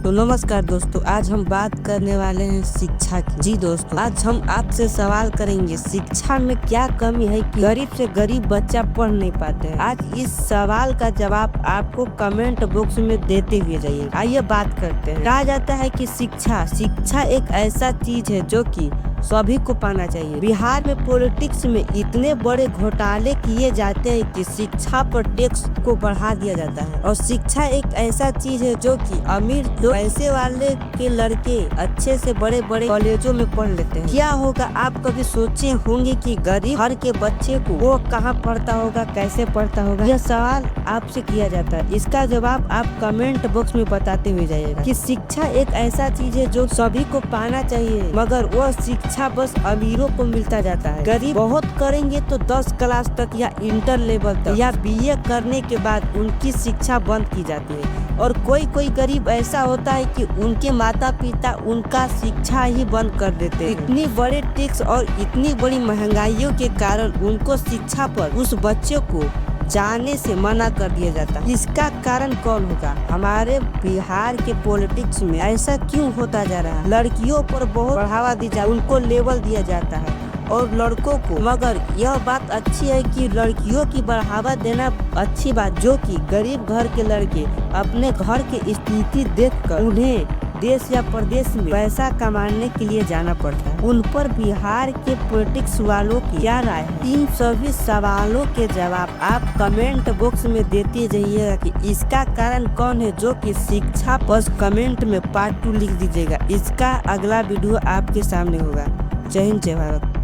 तो नमस्कार दोस्तों, आज हम बात करने वाले हैं शिक्षा की। जी दोस्तों, आज हम आपसे सवाल करेंगे शिक्षा में क्या कमी है कि गरीब से गरीब बच्चा पढ़ नहीं पाते हैं। आज इस सवाल का जवाब आपको कमेंट बॉक्स में देते हुए जाइए। आइए बात करते हैं। कहा जाता है कि शिक्षा एक ऐसा चीज है जो कि सभी को पाना चाहिए। बिहार में पॉलिटिक्स में इतने बड़े घोटाले किए जाते हैं कि शिक्षा पर टैक्स को बढ़ा दिया जाता है। और शिक्षा एक ऐसा चीज है जो कि अमीर जो पैसे वाले के लड़के अच्छे से बड़े बड़े कॉलेजों में पढ़ लेते हैं। क्या होगा, आप कभी सोचे होंगे कि गरीब घर के बच्चे को वो कहाँ पढ़ता होगा, कैसे पढ़ता होगा? यह सवाल आपसे किया जाता है। इसका जवाब आप कमेंट बॉक्स में बताते हुए जाइएगा कि शिक्षा एक ऐसा चीज है जो सभी को पाना चाहिए, मगर वह शिक्षा बस अमीरों को मिलता जाता है। गरीब बहुत करेंगे तो 10 क्लास तक या इंटर लेवल तक या बीए करने के बाद उनकी शिक्षा बंद की जाती है। और कोई गरीब ऐसा होता है कि उनके माता पिता उनका शिक्षा ही बंद कर देते हैं। इतनी बड़े टैक्स और इतनी बड़ी महंगाइयों के कारण उनको शिक्षा पर उस बच्चे को जाने से मना कर दिया जाता है। इसका कारण कौन होगा? हमारे बिहार के पॉलिटिक्स में ऐसा क्यों होता जा रहा है? लड़कियों पर बहुत बढ़ावा दी जाता है, उनको लेवल दिया जाता है और लड़कों को। मगर यह बात अच्छी है कि लड़कियों की बढ़ावा देना अच्छी बात, जो कि गरीब घर के लड़के अपने घर की स्थिति देखकर उन्हें देश या प्रदेश में पैसा कमाने के लिए जाना पड़ता है। उन पर बिहार के पॉलिटिक्स वालों की क्या राय है? इन सभी सवालों के जवाब आप कमेंट बॉक्स में देते जाइएगा कि इसका कारण कौन है, जो कि शिक्षा बस कमेंट में पार्ट 2 लिख दीजिएगा। इसका अगला वीडियो आपके सामने होगा। जय हिंद, जय भारत।